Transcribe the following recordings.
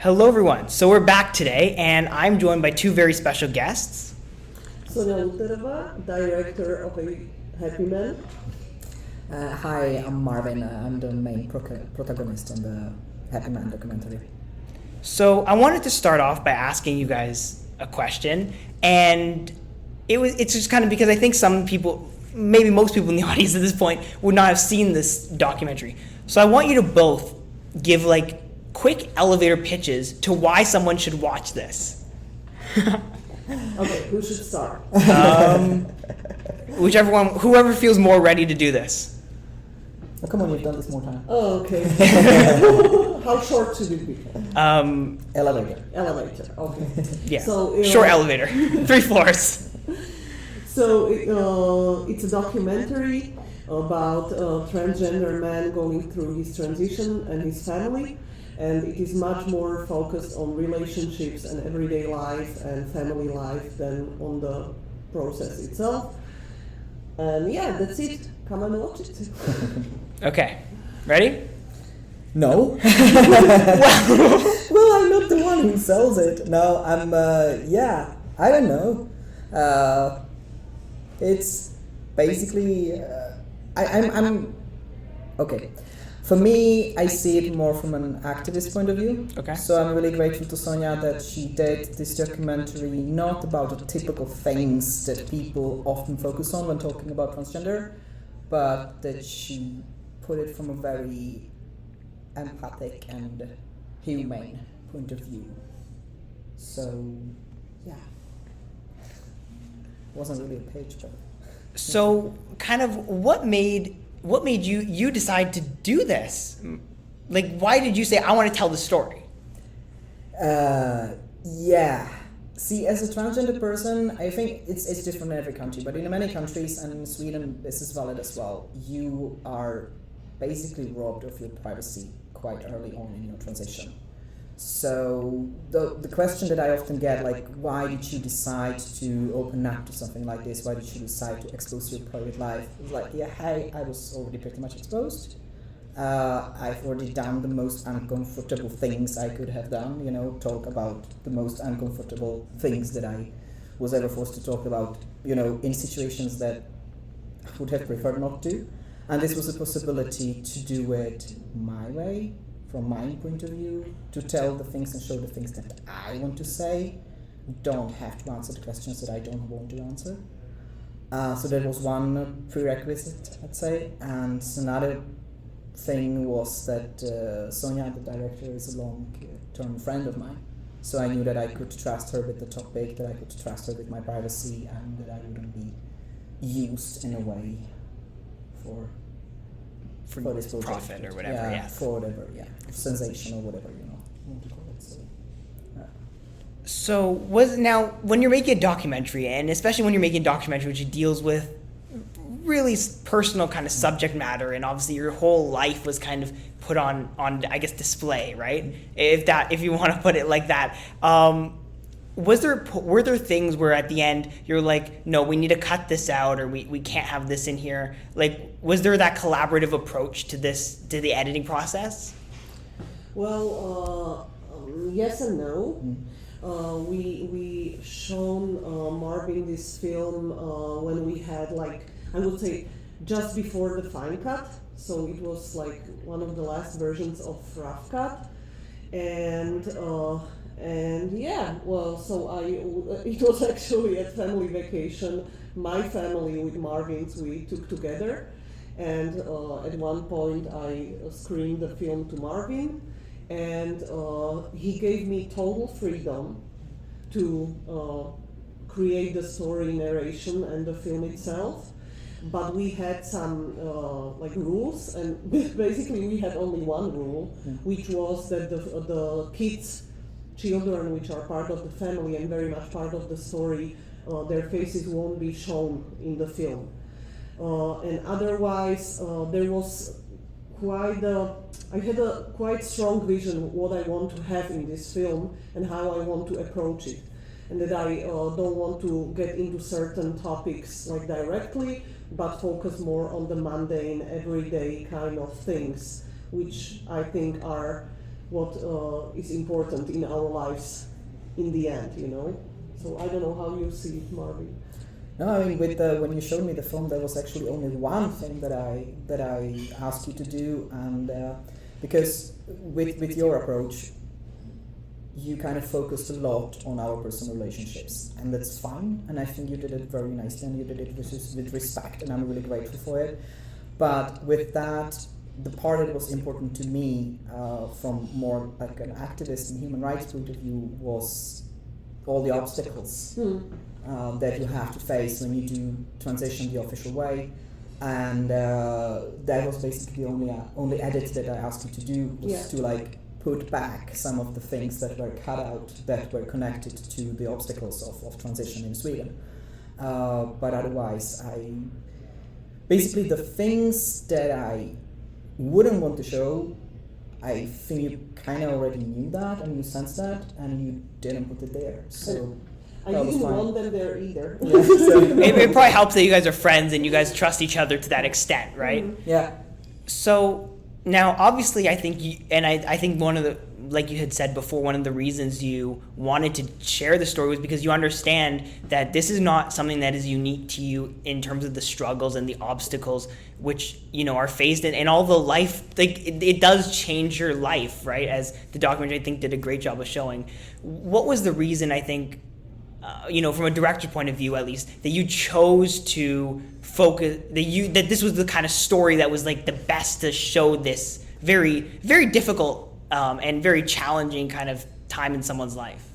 Hello everyone, so we're back today and I'm joined by two very special guests. Sona Lutherová, director of A Happy Man. Hi, I'm Marvin. I'm the main protagonist in the Happy Man documentary. So I wanted to start off by asking you guys a question, and it's just kind of because I think some people, maybe most people in the audience at this point, would not have seen this documentary. So I want you to both give quick elevator pitches to why someone should watch this. Okay, who should start? Whoever feels more ready to do this. Oh, come on, you've done this more time. Oh, okay. How short should it be? Elevator. Elevator, okay. Yeah, So, short elevator, 3 floors. So it's a documentary about a transgender man going through his transition and his family. And it is much more focused on relationships and everyday life and family life than on the process itself. And yeah, that's it. Come and watch it. Okay, ready? No. Well, I'm not the one who sells it. No, I'm, I don't know. It's basically, I'm okay. For me, I see it more from an activist point of view. Okay. So I'm really grateful to Sonia that she did this documentary not about the typical things that people often focus on when talking about transgender, but that she put it from a very empathic and humane point of view. So, yeah. Wasn't really a page, but... So, kind of, what made you decide to do this? Why did you say, I want to tell the story? Yeah. See, as a transgender person, I think it's different in every country, but in many countries, and in Sweden this is valid as well, you are basically robbed of your privacy quite early on in your transition. So the question that I often get, why did you decide to open up to something like this? Why did you decide to expose your private life? It's I was already pretty much exposed. I've already done the most uncomfortable things I could have done, talk about the most uncomfortable things that I was ever forced to talk about, in situations that I would have preferred not to. And this was a possibility to do it my way, from my point of view, to tell the things and show the things that I want to say, don't have to answer the questions that I don't want to answer. So that was one prerequisite, I'd say. And another thing was that Sonia, the director, is a long-term friend of mine. So I knew that I could trust her with the topic, that I could trust her with my privacy, and that I wouldn't be used in a way for this project. Profit or whatever, yeah. For whatever, sensation or whatever, you want to call it. So when you're making a documentary, and especially when you're making a documentary which deals with really personal kind of subject matter, and obviously your whole life was kind of put on I guess display, right? If you want to put it like that. Were there things where at the end you're like, no, we need to cut this out, or we can't have this in here? Was there that collaborative approach to the editing process? Well, yes and no. We shown Marvin this film when we had I would say just before the fine cut. So it was one of the last versions of rough cut, and yeah, well, so it was actually a family vacation. My family with Marvin's we took together, and at one point I screened the film to Marvin, and he gave me total freedom to create the story, narration, and the film itself. But we had some rules, and basically we had only one rule, which was that the children which are part of the family and very much part of the story, their faces won't be shown in the film. And otherwise, there was I had a quite strong vision what I want to have in this film and how I want to approach it. And that I don't want to get into certain topics directly, but focus more on the mundane, everyday kind of things, which I think are what is important in our lives in the end, you know. So I don't know how you see it, Marvin. No, I mean, when you showed me the film, there was actually only one thing that I asked you to do, and because with your approach, you kind of focused a lot on our personal relationships, and that's fine. And I think you did it very nicely, and you did it with respect, and I'm really grateful for it. But with that, the part that was important to me, from more like an activist and human rights point of view, was all the obstacles that you have to face when you do transition the official way, and that was basically the only edit that I asked you to do, was to like put back some of the things that were cut out that were connected to the obstacles of transition in Sweden. But otherwise, basically the things that I wouldn't want to show, I think you kind of already knew that and you sensed that, and you didn't put it there. So I didn't want them there either. Yeah, so it probably helps that you guys are friends and you guys trust each other to that extent, right? yeah. So now, obviously, I think I think one of the, like you had said before, one of the reasons you wanted to share the story was because you understand that this is not something that is unique to you in terms of the struggles and the obstacles which, you know, are faced in, and all the life, like it does change your life, right? As the documentary, I think, did a great job of showing. What was the reason, I think, you know, from a director's point of view at least, that you chose to focus, that this was the kind of story that was like the best to show this very, very difficult and very challenging kind of time in someone's life?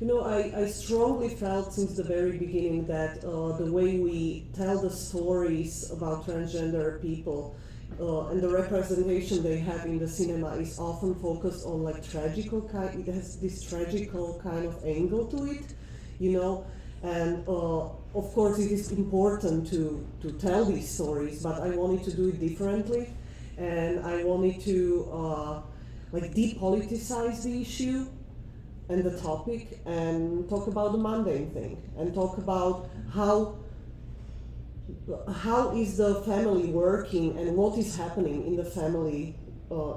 You know, I strongly felt since the very beginning that the way we tell the stories about transgender people and the representation they have in the cinema is often focused on like it has this tragical kind of angle to it, you know, and of course it is important to tell these stories, but I wanted to do it differently, and I wanted to like depoliticize the issue and the topic, and talk about the mundane thing, and talk about how is the family working and what is happening in the family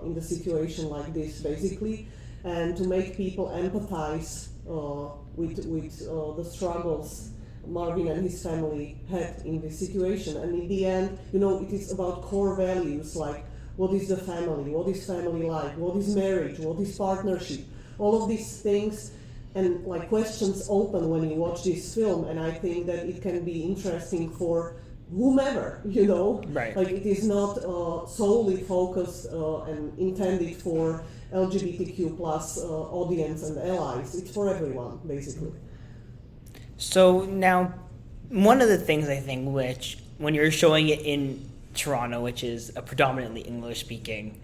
in the situation like this, basically, and to make people empathize with the struggles Marvin and his family had in this situation. And in the end, you know, it is about core values like what is the family, what is family like, what is marriage, what is partnership, all of these things, and like questions open when you watch this film. And I think that it can be interesting for whomever, you know, right? Like it is not solely focused and intended for LGBTQ plus audience and allies. It's for everyone, basically. So now, one of the things I think, which when you're showing it in Toronto, which is a predominantly English-speaking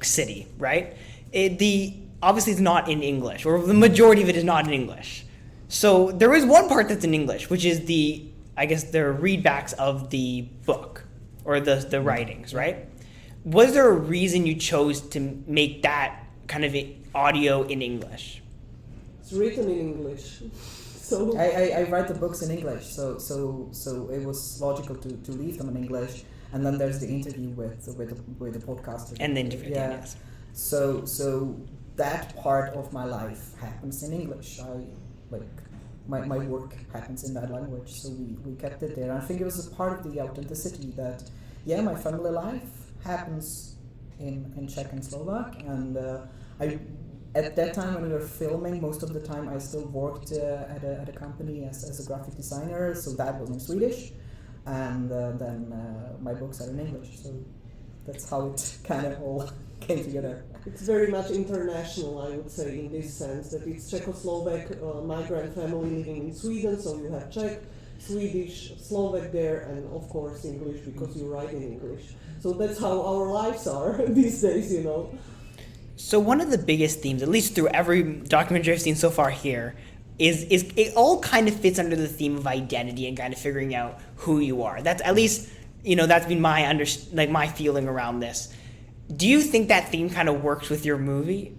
city, right? Obviously it's not in English, or the majority of it is not in English. So there is one part that's in English, which is the readbacks of the book, or the writings, right? Was there a reason you chose to make that kind of audio in English? It's written in English. So I write the books in English, so it was logical to leave them in English, and then there's the interview with the podcaster. And the interview, yes. So that part of my life happens in English. My work happens in that language, so we kept it there. I think it was a part of the authenticity that, my family life happens in Czech and Slovak, and at that time when we were filming, most of the time I still worked at a company as a graphic designer, so that was in Swedish, and then my books are in English, so that's how it kind of all came together. it's very much international, I would say, in this sense, that it's Czechoslovak migrant family living in Sweden, so you have Czech, Swedish, Slovak there, and of course English, because you write in English. So that's how our lives are these days, you know. So one of the biggest themes, at least through every documentary I've seen so far here, is it all kind of fits under the theme of identity and kind of figuring out who you are. That's at least, you know, that's been my feeling around this. Do you think that theme kind of works with your movie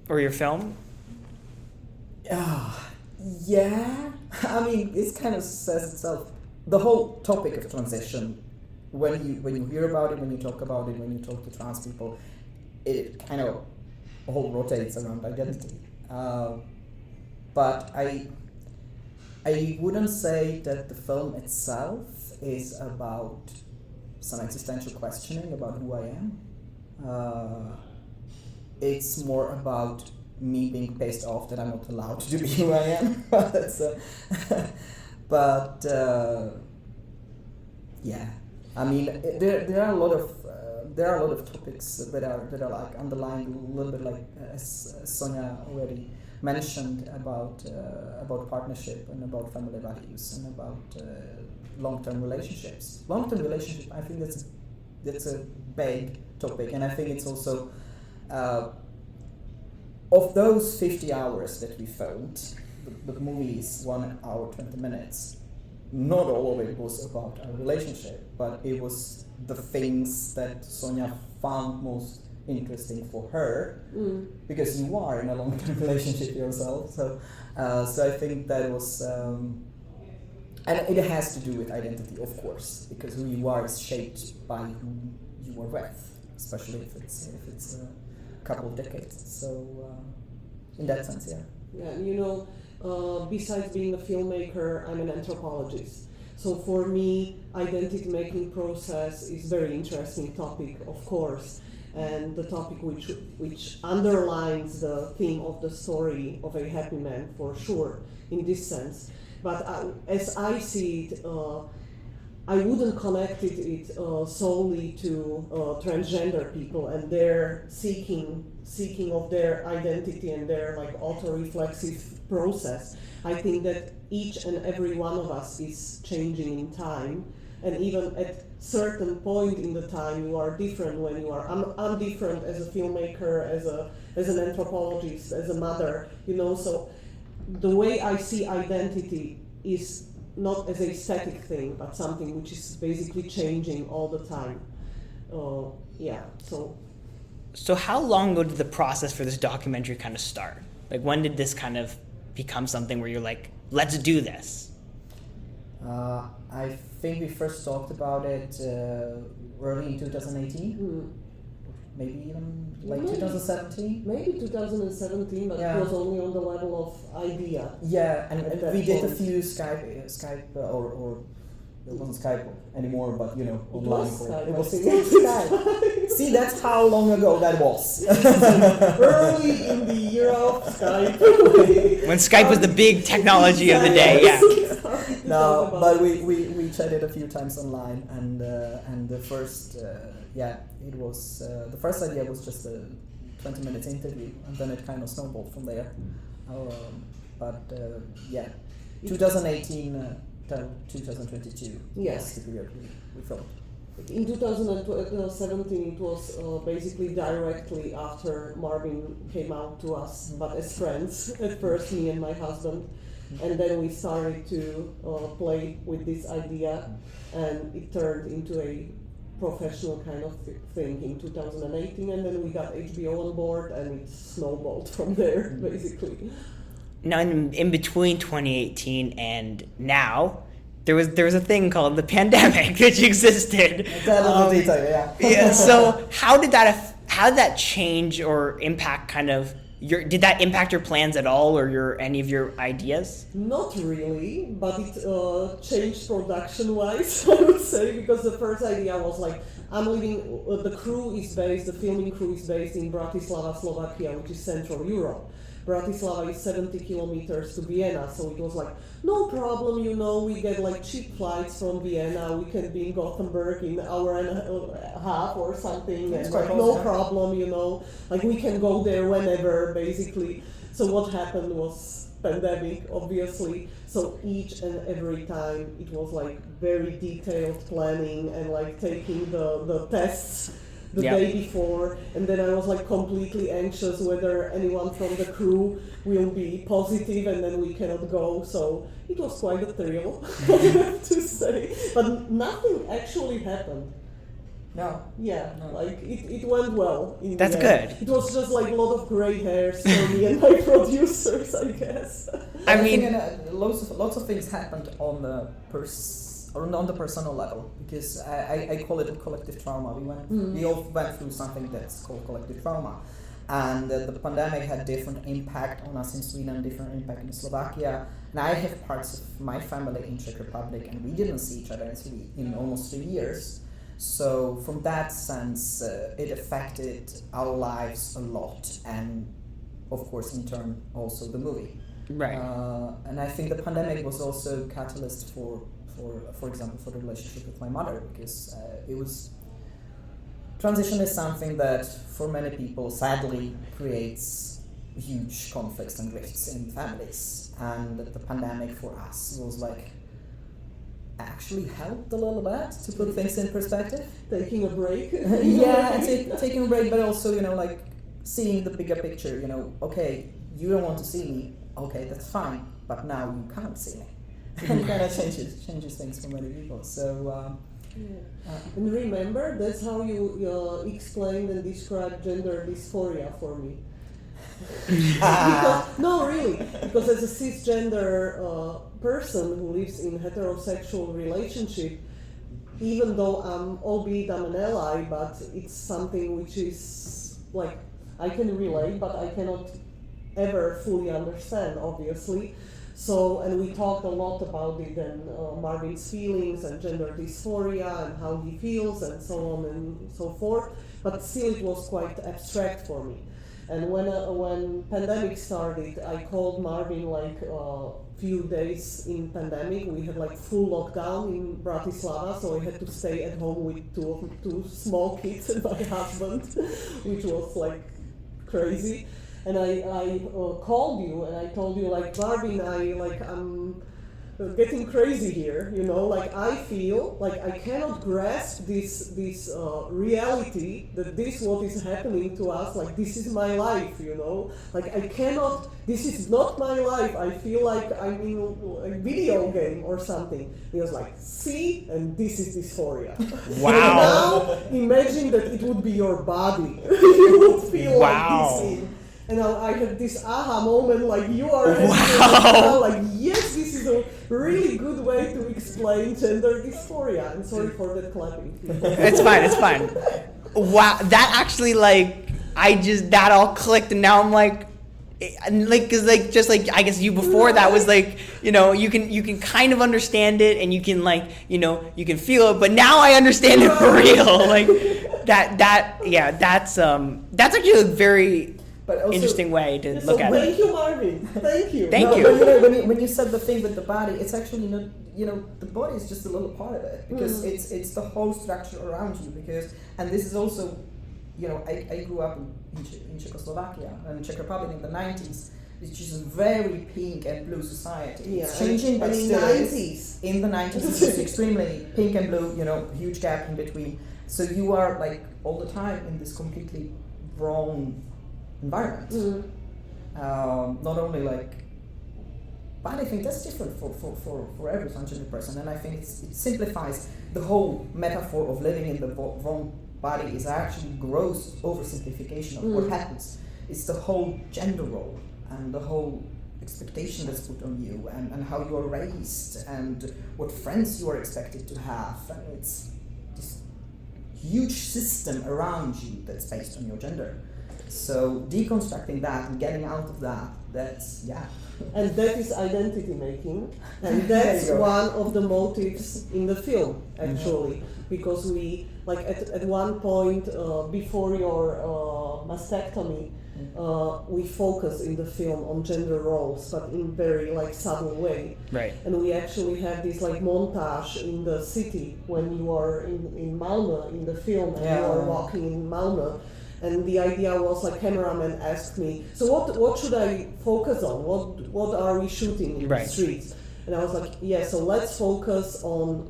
or your film? Yeah. I mean, it kind of says itself. The whole topic of transition, when you hear about it, when you talk about it, when you talk to trans people, it kind of all rotates around identity. But I wouldn't say that the film itself is about some existential questioning about who I am. It's more about me being pissed off that I'm not allowed to be who I am. Yeah, I mean, there are a lot of topics that are like underlying a little bit, like as Sonia already mentioned, about partnership and about family values and about long-term relationships. Long-term relationship, I think that's a big topic, and I think it's also of those 50 hours that we filmed, the movie is 1 hour 20 minutes. Not all of it was about our relationship, but it was the things that Sonia found most interesting for her, because you are in a long-term relationship yourself. So I think that was, and it has to do with identity, of course, because who you are is shaped by who you are with, especially if it's a couple of decades. So in that sense, yeah. Yeah, besides being a filmmaker, I'm an anthropologist. So for me, identity-making process is very interesting topic, of course, and the topic which underlines the theme of the story of A Happy Man, for sure, in this sense. But as I see it, I wouldn't connect it solely to transgender people and their seeking of their identity and their like auto-reflexive process. I think that each and every one of us is changing in time, and even at certain point in the time you are different when you are. I'm different as a filmmaker, as an anthropologist, as a mother. So the way I see identity is not as a static thing, but something which is basically changing all the time. So how long ago did the process for this documentary kind of start? Like, when did this kind of become something where you're like, let's do this? I think we first talked about it early in 2018. Maybe even late 2017? Maybe 2017, but Yeah. it was only on the level of idea. Yeah, and At that we did a point. few Skype or it wasn't Skype anymore, but online. It was call. Skype, It was I think. Skype. See, that's how long ago that was. Early in the era of Skype. When Skype was the big technology of the day, yeah. No, but we chatted a few times online, and the first it was the first idea was just a 20 minutes interview, and then it kind of snowballed from there. 2018 till 2022 Yes. was the period we filmed. In 2017, it was basically directly after Marvin came out to us, but as friends at first, me and my husband, and then we started to play with this idea, and it turned into a professional kind of thing in 2018, and then we got HBO on board, and it snowballed from there, basically. Now, in between 2018 and now, there was a thing called the pandemic which existed. Yeah. So how did that change or impact kind of did that impact your plans at all, or any of your ideas? Not really, but it changed production-wise, I would say, because the first idea was like, I'm living, the filming crew is based in Bratislava, Slovakia, which is Central Europe. Bratislava is 70 kilometers to Vienna, so it was like, no problem, we get like cheap flights from Vienna, we can be in Gothenburg in an hour and a half or something, and like, no problem, like we can go there whenever, basically. So what happened was pandemic, obviously, so each and every time it was like very detailed planning and like taking the tests the day before, and then I was like completely anxious whether anyone from the crew will be positive, and then we cannot go, so it was quite a thrill, I have to say, but nothing actually happened. No. Yeah, like it went well. That's good. It was just like a lot of gray hairs for me and my producers, I guess. I mean, lots of things happened on on the personal level, because I call it a collective trauma. We all went through something that's called collective trauma, and the pandemic had different impact on us in Sweden, different impact in Slovakia, and I have parts of my family in Czech Republic, and we didn't see each other in almost 3 years. So from that sense, it affected our lives a lot, and of course in turn also the movie. Right. And I think the pandemic was also a catalyst for example, for the relationship with my mother, because transition is something that for many people sadly creates huge conflicts and rifts in families, and the pandemic for us was like actually helped a little bit to put things in perspective. Taking a break. Taking a break, but also, like seeing the bigger picture, okay, you don't want to see me, okay, that's fine, but now you can't see me. And kind of changes things for many people. So, and remember, that's how you explained and described gender dysphoria for me. Because as a cisgender person who lives in heterosexual relationship, even though albeit I'm an ally, but it's something which is like I can relate, but I cannot ever fully understand, obviously. So, and we talked a lot about it and Marvin's feelings and gender dysphoria and how he feels and so on and so forth. But still, it was quite abstract for me. And when pandemic started, I called Marvin like a few days in pandemic. We had like full lockdown in Bratislava, so I had to stay at home with two small kids and my husband, which was like crazy. And I called you and I told you like, Marvin, I'm getting crazy here, like I feel like I cannot grasp this reality that this what is happening to us, like this is my life, like I cannot, this is not my life, I feel like I'm in a video game or something. He was like, see, and this is dysphoria. Wow. Now imagine that it would be your body. You would feel like this. And I had this aha moment, like you are now, like yes, this is a really good way to explain gender dysphoria. I'm sorry for that clapping. It's fine. Wow, that actually that all clicked, and now I'm like, cause just like I guess you before that was like, you can kind of understand it, and you can you can feel it, but now I understand it for real. Like that's actually a very interesting way to look at it. Thank you, Marvin. Thank you. Thank you. When you said the thing with the body, it's actually not, the body is just a little part of it, because it's the whole structure around you. And this is also, I grew up in Czechoslovakia and Czech Republic in the 90s, which is a very pink and blue society. It's changing, but still in the 90s it was extremely pink and blue, huge gap in between. So you are like all the time in this completely wrong environment. Not only but I think that's different for every transgender person, and I think it simplifies the whole metaphor of living in the wrong body. Is actually gross oversimplification of what happens. It's the whole gender role and the whole expectation that's put on you, and how you are raised and what friends you are expected to have, and it's this huge system around you that's based on your gender. So deconstructing that and getting out of that, and that is identity making, and that's one of the motives in the film actually, because we at one point before your mastectomy, we focus in the film on gender roles, but in very subtle way. Right. And we actually have this montage in the city when you are in Malmö in the film, and you are walking in Malmö. And the idea was cameraman asked me, so what should I focus on? What are we shooting in the streets? And I was like, so let's focus on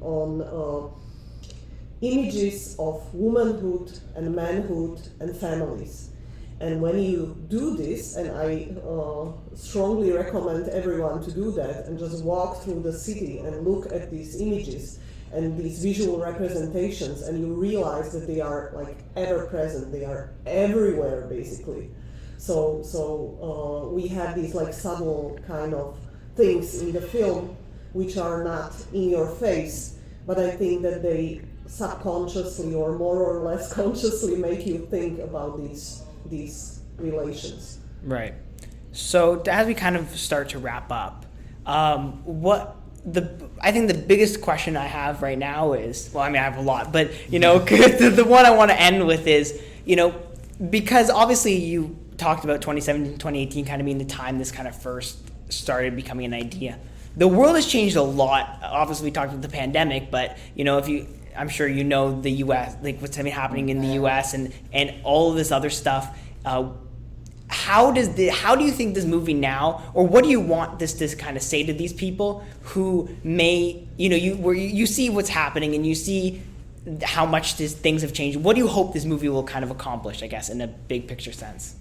images of womanhood and manhood and families. And when you do this, and I strongly recommend everyone to do that, and just walk through the city and look at these images and these visual representations, and you realize that they are ever present, they are everywhere basically. So we have these subtle kind of things in the film which are not in your face, but I think that they subconsciously or more or less consciously make you think about these relations. Right. So as we kind of start to wrap up, I think the biggest question I have right now is, well, I mean, I have a lot, but, the one I want to end with is, because obviously you talked about 2017, 2018 kind of being the time this kind of first started becoming an idea. The world has changed a lot. Obviously, we talked about the pandemic, but, I'm sure the U.S., like what's happening in the U.S. and all of this other stuff. How do you think this movie now, or what do you want this to kind of say to these people who may, you see what's happening and you see how much things have changed? What do you hope this movie will kind of accomplish, I guess, in a big picture sense?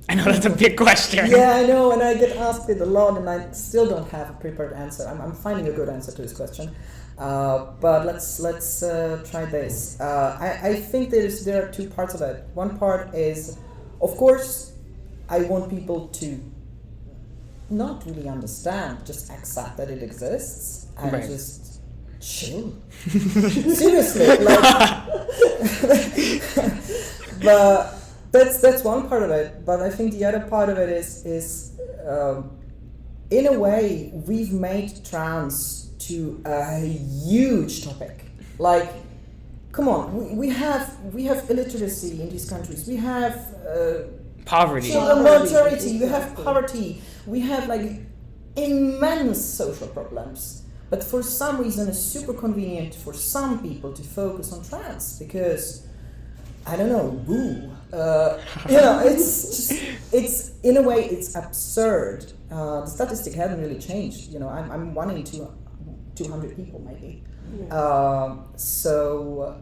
I know that's a big question. Yeah, I know, and I get asked it a lot, and I still don't have a prepared answer. I'm finding a good answer to this question. But let's try this. I think there are two parts of it. One part is, of course, I want people to not really understand, just accept that it exists and right. just chill. Seriously, but that's one part of it. But I think the other part of it is in a way we've made trans to a huge topic. Like, come on, we have illiteracy in these countries. We have poverty. Children mortality. We have poverty. We have immense social problems. But for some reason, it's super convenient for some people to focus on trans because, I don't know, boo. It's in a way it's absurd. The statistic hasn't really changed. I'm 1 in 200 people maybe. Yeah. So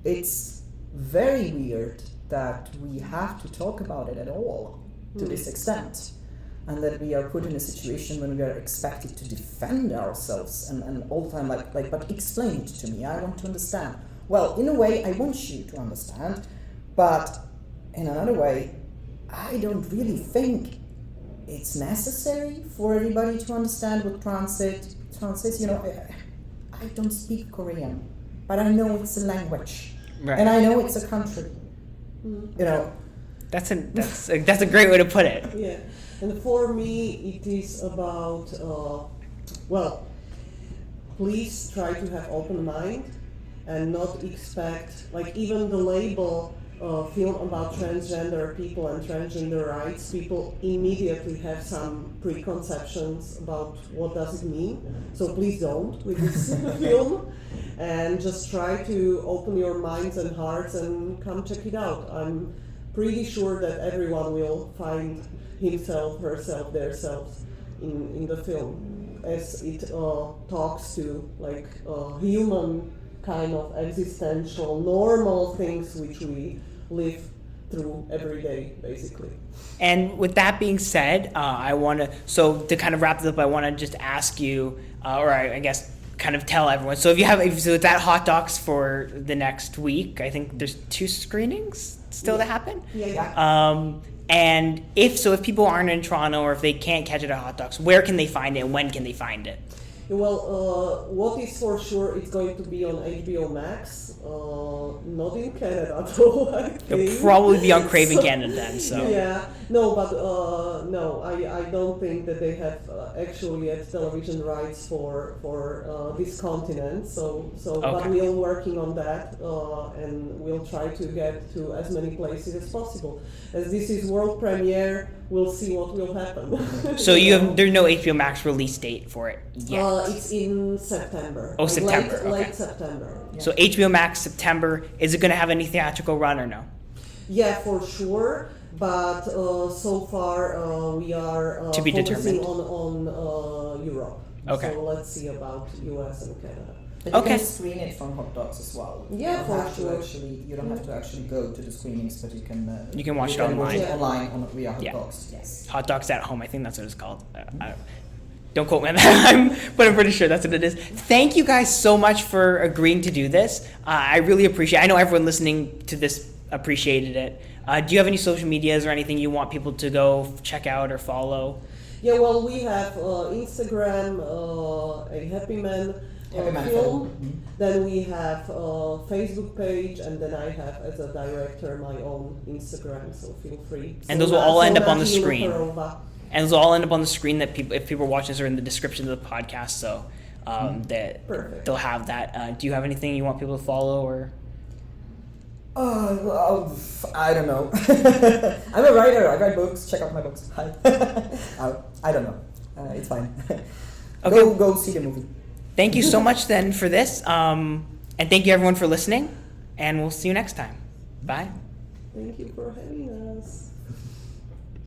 it's very weird that we have to talk about it at all to this extent, and that we are put in a situation when we are expected to defend ourselves and all the time but explain it to me. I want to understand. Well, in a way, I want you to understand, but in another way, I don't really think it's necessary for everybody to understand what trans is. I don't speak Korean, but I know it's a language, right. And I know it's a country. That's a great way to put it. Yeah, and for me, it is about please try to have open mind and not expect even the label. Film about transgender people and transgender rights, people immediately have some preconceptions about what does it mean. So please don't with this film, and just try to open your minds and hearts and come check it out. I'm pretty sure that everyone will find himself, herself, theirselves in the film, as it talks to human kind of existential, normal things which we live through every day, basically. And with that being said, to kind of wrap this up, I want to just ask you, or I guess kind of tell everyone. So it's at Hot Docs for the next week. I think there's 2 screenings still to happen. Yeah. And if people aren't in Toronto or if they can't catch it at Hot Docs, where can they find it and when can they find it? Well, what is for sure, it's going to be on HBO Max, not in Canada though, I think. It'll probably be on Craven Canada then, so. Yeah, no, but I don't think that they have actually yet television rights for this continent, so okay. But we are working on that, and we'll try to get to as many places as possible. As this is world premiere, we'll see what will happen. So there's no HBO Max release date for it yet? It's in September. Oh, September. Late September. Yeah. So HBO Max September. Is it going to have any theatrical run or no? Yeah, for sure. But so far we are to be focusing determined on Europe. Okay. So let's see about US and Canada. But you can screen it from Hot Docs as well. Yeah, for sure. You don't have to actually go to the screenings, but you can watch it online. Via Hot Docs. Yes. Hot Docs at Home. I think that's what it's called. Don't quote me on that, but I'm pretty sure that's what it is. Thank you guys so much for agreeing to do this. I really appreciate it. I know everyone listening to this appreciated it. Do you have any social medias or anything you want people to go check out or follow? Yeah, well, we have Instagram, a Happy Man film. Then we have Facebook page, and then I have as a director my own Instagram. So feel free. And those will all end up on the Sona screen. Lutherová. And those will all end up on the screen that people, if people are watching this, are in the description of the podcast. So that Perfect. they'll have that. Do you have anything you want people to follow or? I don't know. I'm a writer. I write books. Check out my books. Hi. I don't know. It's fine. Okay. Go see the movie. Thank you so much then for this. And thank you everyone for listening. And we'll see you next time. Bye. Thank you for having us.